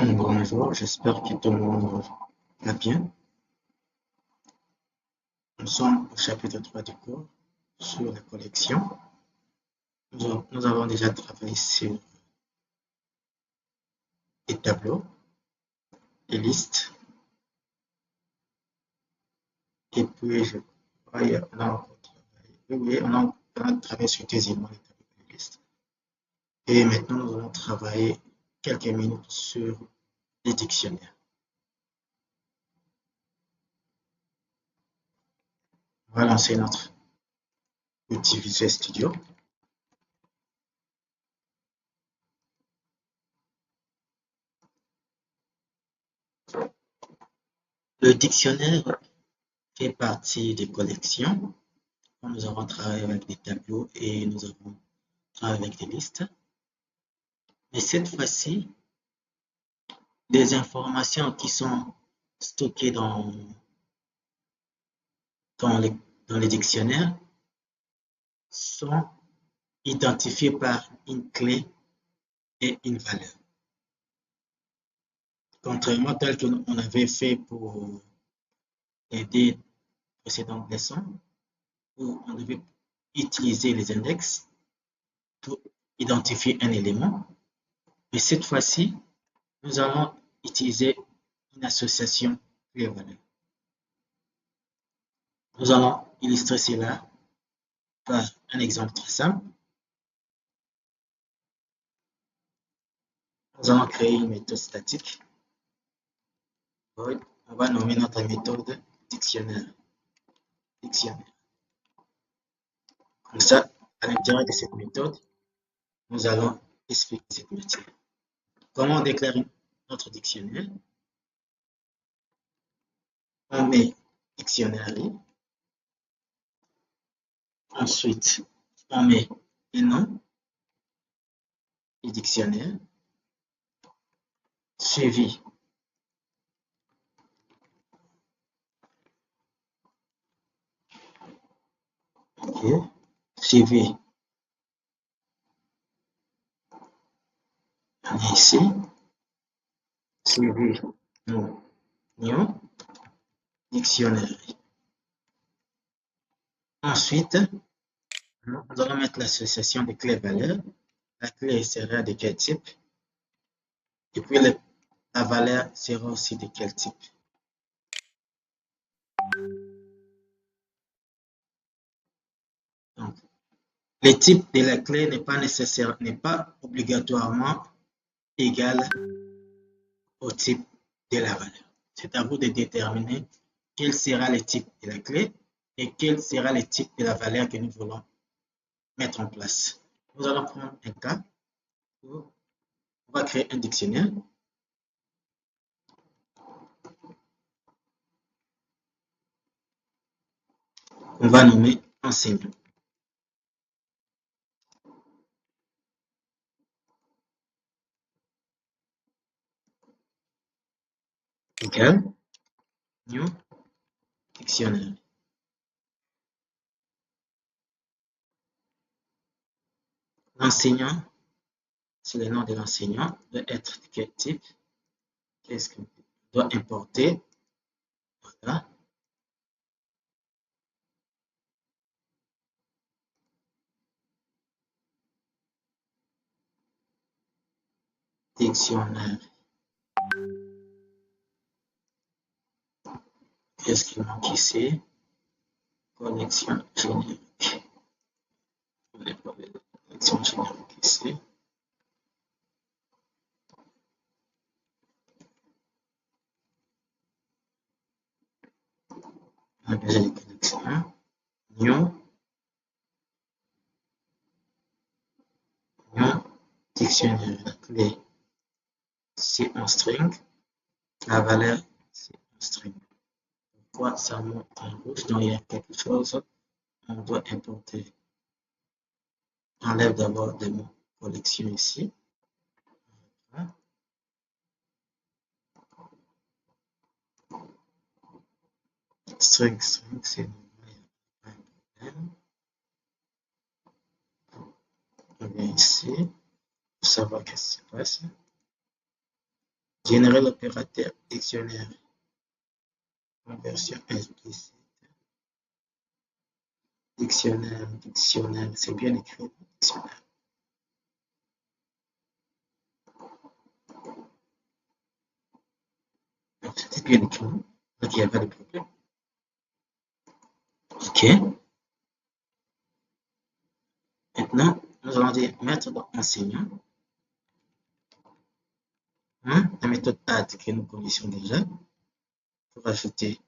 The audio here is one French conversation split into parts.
Bonjour, j'espère que tout le monde va bien. Nous sommes au chapitre 3 du cours sur la collection. Nous avons déjà travaillé sur les tableaux, les listes, et puis on a encore travaillé, oui, on a travaillé sur deux éléments, les tableaux et les listes. Et maintenant, nous allons travailler quelques minutes sur les dictionnaires. On va lancer notre outil Visual Studio. Le dictionnaire fait partie des collections. Nous avons travaillé avec des tableaux et nous avons travaillé avec des listes. Mais cette fois-ci, les informations qui sont stockées dans les, dans les dictionnaires sont identifiées par une clé et une valeur. Contrairement à tel qu'on avait fait pour les deux précédentes leçons, où on devait utiliser les index pour identifier un élément. Mais cette fois-ci, nous allons utiliser une association clé-valeur. Nous allons illustrer cela par un exemple très simple. Nous allons créer une méthode statique. On va nommer notre méthode dictionnaire. Comme ça, à l'intérieur de cette méthode, nous allons expliquer cette méthode. Comment on déclare notre dictionnaire? On met dictionary. Ensuite, on met le nom du dictionnaire, suivi suivi ici, suivi new dictionnaire. Ensuite, nous allons mettre l'association de clés-valeurs. La clé sera de quel type? Et puis la valeur sera aussi de quel type? Donc, le type de la clé n'est pas obligatoirement égal au type de la valeur. C'est à vous de déterminer quel sera le type de la clé et quel sera le type de la valeur que nous voulons mettre en place. Nous allons prendre un cas où on va créer un dictionnaire. On va nommer enseignant. Égal new dictionnaire. L'enseignant, c'est le nom de l'enseignant, doit être de quel type? Qu'est-ce qu'on doit importer? Voilà. Dictionnaire. Qu'est-ce qu'il manque ici? Connexion générique. Connexion générique ici. Engagé les connexions. New dictionnaire. La clé, c'est un string. La valeur, c'est un string. Pourquoi ça monte en rouge? Donc, il y a quelque chose. On doit importer. Enlève d'abord des mots collection ici. Voilà. String, c'est un problème. On vient ici pour savoir qu'est-ce qui se passe. Générer l'opérateur dictionnaire. Conversion explicite. Dictionnaire, dictionnaire, c'est bien écrit, dictionnaire. C'était bien écrit, donc il n'y a pas de problème. OK. Maintenant, nous allons dire méthode enseignant. La méthode add que nous connaissons déjà pour ajouter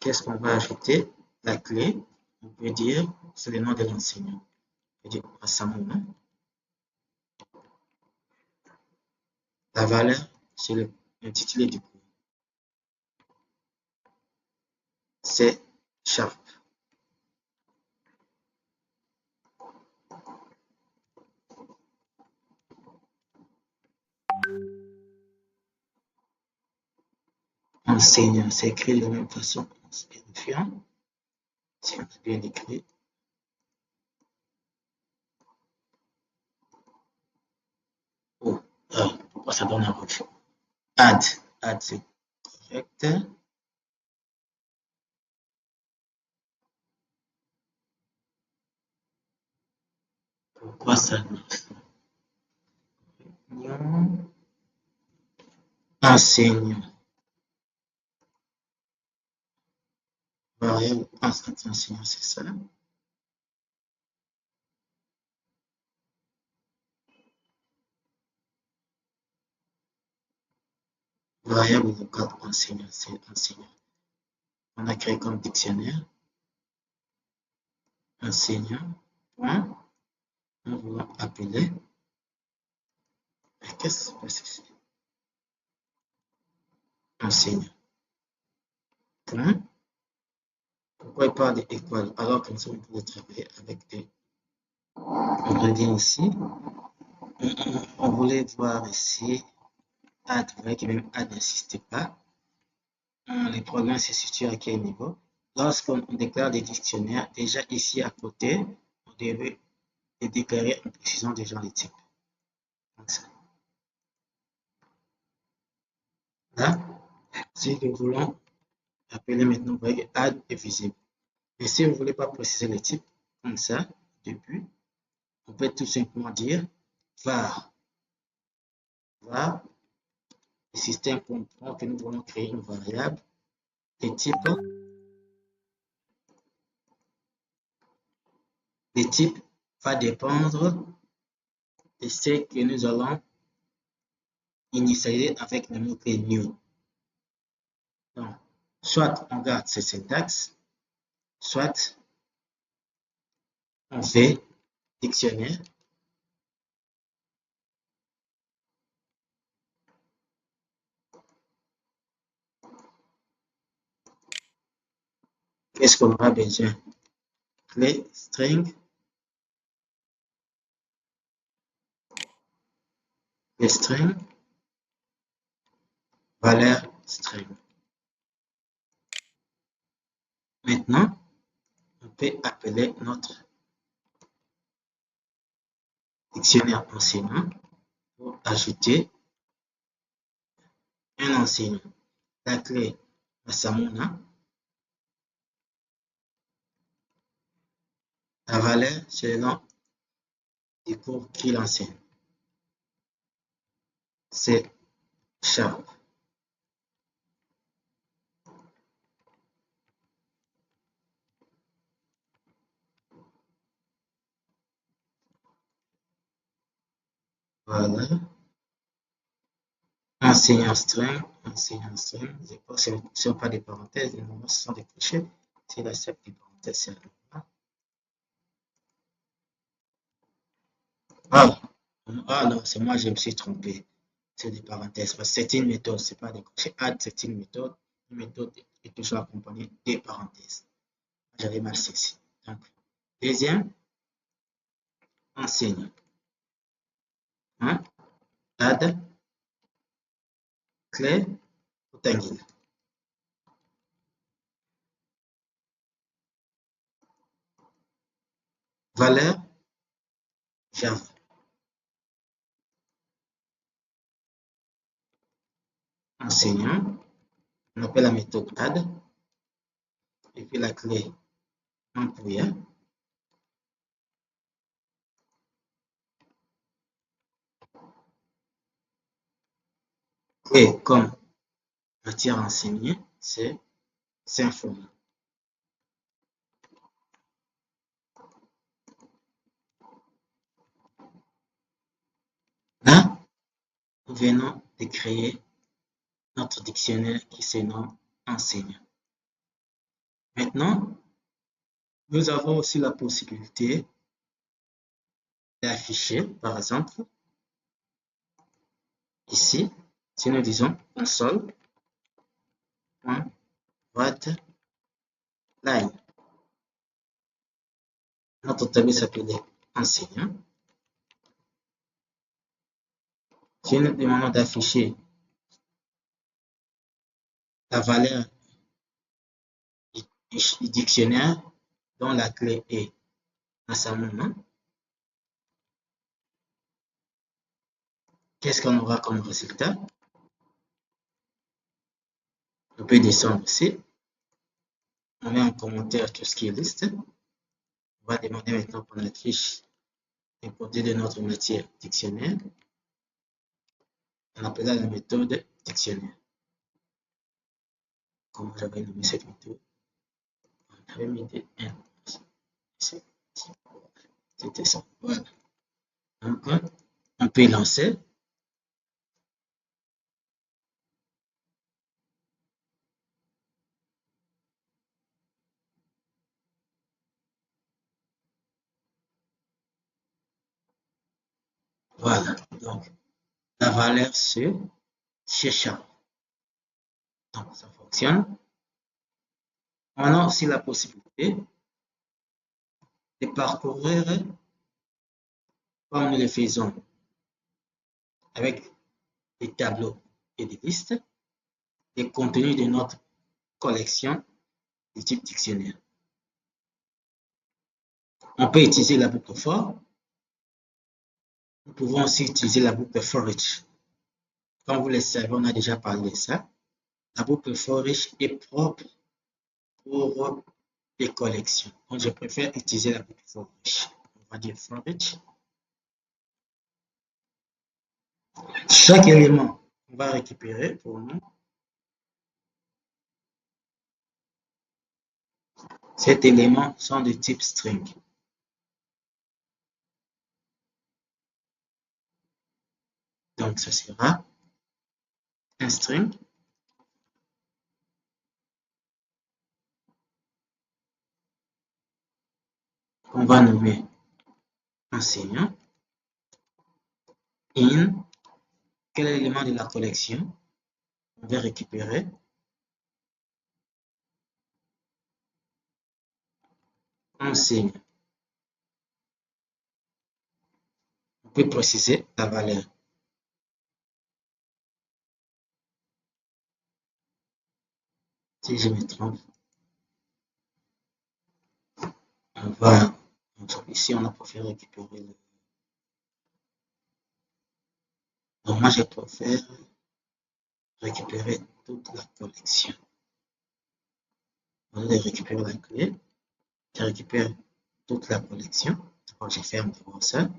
qu'est-ce qu'on va ajouter? La clé, on peut dire, c'est le nom de l'enseignant. On peut dire Massamuna. La valeur, c'est l'intitulé du cours. C'est Sharp. Enseignant, c'est écrit de la même façon. C'est vérifiant. Si on a bien écrit. Oh, pourquoi ça donne un rouge? Add, c'est correct. Pourquoi ça marche? Enseignant. Variable enseignant, c'est ça. Variable locale enseignant, c'est enseignant. On a créé comme dictionnaire. Enseignant. Nous voulons appeler. Qu'est-ce que c'est ici? Enseignant. Point. Pourquoi il parle d'étoile alors que nous sommes pour travailler avec des. On revient ici. On voulait voir ici. Add, vous voyez que même add n'insiste pas. Les problèmes se situent à quel niveau? Lorsqu'on déclare des dictionnaires, déjà ici à côté, on devait déclarer en précisant déjà les types. Comme ça. Là, si nous voulons appeler maintenant, vous voyez que add est visible. Mais si vous ne voulez pas préciser les types, comme ça, depuis, on peut tout simplement dire var. Var, le système comprend que nous voulons créer une variable de type. Le type va dépendre de ce que nous allons initialiser avec le mot-clé new. Donc, soit on garde ce syntaxe, soit on fait dictionnaire. Qu'est-ce qu'on aura besoin? Clé string, les string, valeur string. Maintenant, on peut appeler notre dictionnaire enseignant pour ajouter un enseignant. La clé Massamuna. La valeur, c'est le nom du cours qu'il enseigne. C'est Sharp. Voilà. Enseignant string, ce ne sont pas des parenthèses, normalement ce sont des crochets. S'il accepte des parenthèses, c'est normal. Ah non, c'est moi, je me suis trompé. C'est des parenthèses. C'est une méthode, c'est pas des crochets. Add, c'est une méthode. Une méthode est toujours accompagnée des parenthèses. J'avais mal saisi. Donc, deuxième, enseignant. Add, clé, rectangle. valeur Java. Enseignant, on appelle la méthode add, et puis la clé employeur. Et comme matière enseignée, c'est Symfony. Là, nous venons de créer notre dictionnaire qui se nomme enseignant. Maintenant, nous avons aussi la possibilité d'afficher, par exemple, ici, si nous disons console.writeLine, notre tableau s'appelait enseignant. Si nous demandons d'afficher la valeur du dictionnaire dont la clé est à ce moment, qu'est-ce qu'on aura comme résultat? On peut descendre ici. On met en commentaire tout ce qui est liste. On va demander maintenant qu'on affiche importer de notre matière dictionnaire. On appellera la méthode dictionnaire. Comment j'avais nommé cette méthode? On avait mis des 1. C'était ça. Voilà. Donc, on peut lancer. Voilà. Donc, la valeur c'est cherchant. Donc, ça fonctionne. On a aussi la possibilité de parcourir, comme nous le faisons avec des tableaux et des listes, les contenus de notre collection de type dictionnaire. On peut utiliser la boucle for. Nous pouvons aussi utiliser la boucle for each. Comme vous le savez, on a déjà parlé de ça. La boucle for each est propre pour les collections. Donc, je préfère utiliser la boucle for each. On va dire for each. Chaque élément qu'on va récupérer pour nous, cet élément sont de type string. Donc, ce sera un string qu'on va nommer enseignant. In, quel élément de la collection on va récupérer? Enseignant. On peut préciser la valeur. Si je me trompe, on va, ici on a préféré récupérer le. Donc moi je préfère récupérer toute la collection. On va récupérer la clé, je récupère toute la collection. Donc je ferme d'abord ça.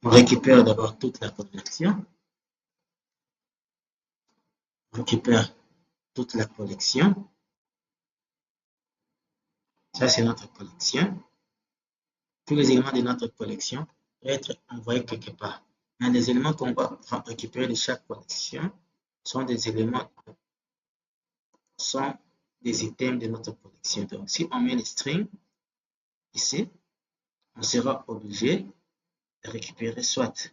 On récupère d'abord toute la collection. On récupère toute la collection. Ça, c'est notre collection. Tous les éléments de notre collection doivent être envoyés quelque part. Mais les éléments qu'on va récupérer de chaque collection sont des éléments, sont des items de notre collection. Donc, si on met les strings ici, on sera obligé de récupérer soit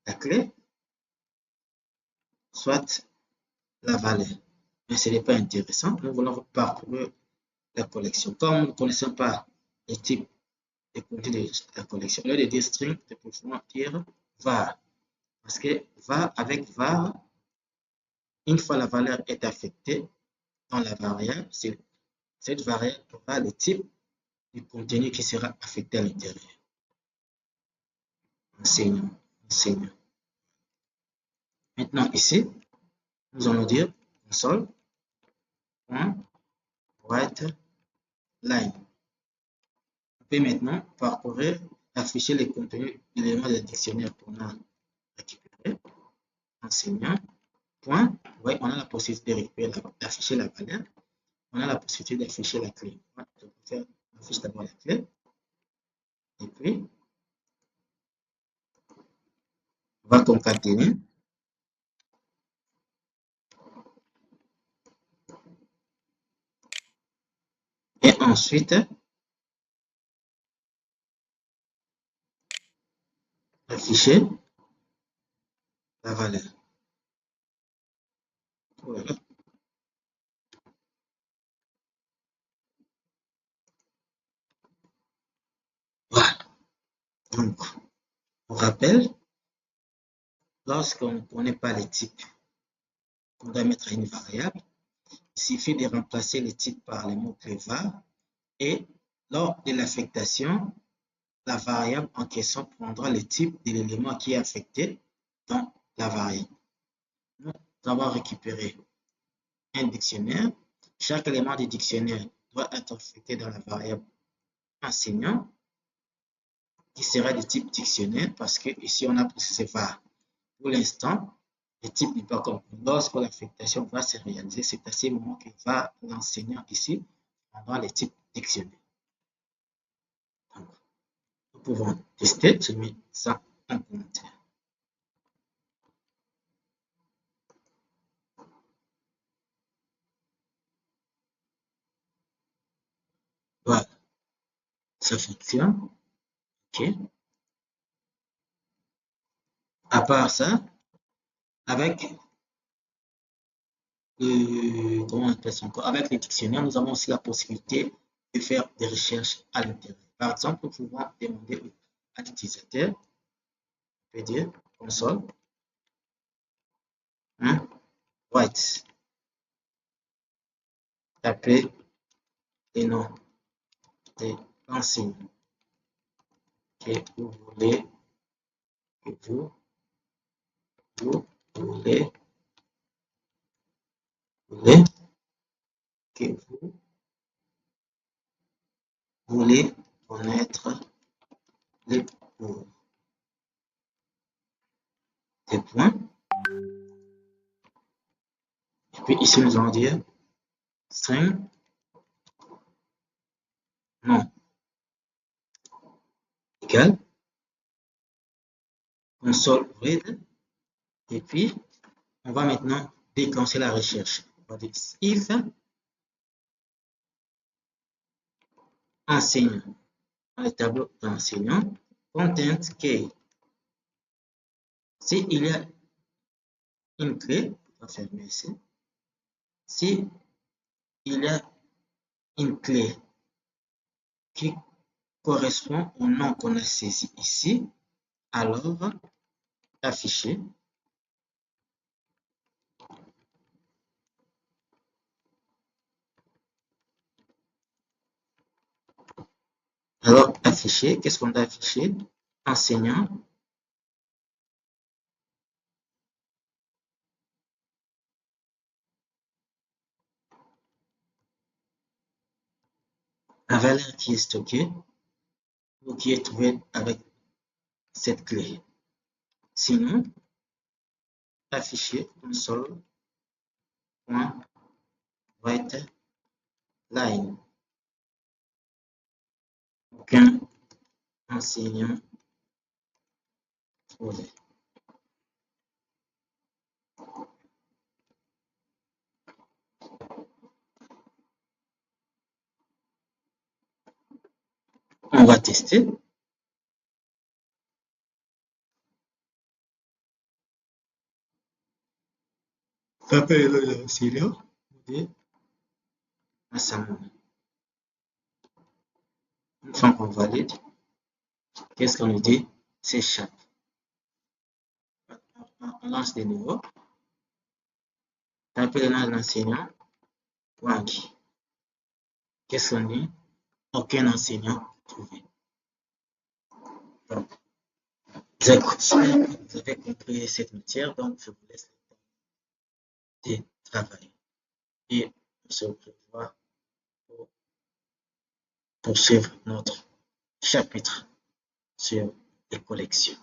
la clé, soit la valeur. Mais ce n'est pas intéressant. Nous voulons parcourir la collection. Comme nous ne connaissons pas les types de contenu de la collection, au lieu de dire string, nous pouvons dire var. Parce que var, avec var, une fois la valeur est affectée, dans la variable, cette variable aura le type du contenu qui sera affecté à l'intérieur. Enseignant, enseignant. Maintenant ici, nous allons dire console.writeLine. On peut maintenant parcourir, afficher les contenus d'éléments de dictionnaire qu'on a récupérés. Enseignant. Point. Ouais, on a la possibilité d'afficher la valeur. On a la possibilité d'afficher la clé. On affiche d'abord la clé. Et puis, on va concaténer. Et ensuite, afficher la valeur. Voilà. Voilà. Donc, on rappelle, lorsqu'on ne connaît pas les types qu'on doit mettre à une variable, il suffit de remplacer les types par les mots-clés var et lors de l'affectation, la variable en question prendra le type de l'élément qui est affecté dans la variable. Nous avons récupéré un dictionnaire. Chaque élément du dictionnaire doit être affecté dans la variable enseignant qui sera de type dictionnaire parce que ici on a précisé var. Pour l'instant, le type n'est pas compris. Lorsque l'affectation va se réaliser, c'est à ce moment que va l'enseignant ici prendra le type dictionnaire. Donc, nous pouvons tester. Je mets ça en commentaire. Voilà, ça fonctionne. OK. À part ça, avec comment on appelle ça encore? Avec les dictionnaires, nous avons aussi la possibilité de faire des recherches à l'intérieur. Par exemple, nous pouvons demander à l'utilisateur, on peut dire console, write, taper les noms des enseignants que vous voulez, que vous voulez, que vous voulez connaître les cours. Des points. Et puis ici, nous allons dire string nom égal console read. Et puis, on va maintenant déclencher la recherche. On va dire if enseignant dans le tableau d'enseignant content key. S'il y a une clé, on va fermer ici. Si il y a une clé qui correspond au nom qu'on a saisi ici, alors afficher qu'est-ce qu'on doit afficher? Enseignant la valeur qui est stockée ou qui est trouvée avec cette clé. Sinon, afficher console.writeLine. Aucun enseignant trouvé. On va tester. Tapez le enseignant. Une fois qu'on valide, qu'est-ce qu'on nous dit? C'est chat. On lance de nouveau. Tapez le nom de l'enseignant. Wangi. Qu'est-ce qu'on dit? Aucun enseignant trouvé. Donc, vous avez compris cette matière, donc je vous laisse le temps de travailler. Et on se revoit pour poursuivre notre chapitre sur les collections.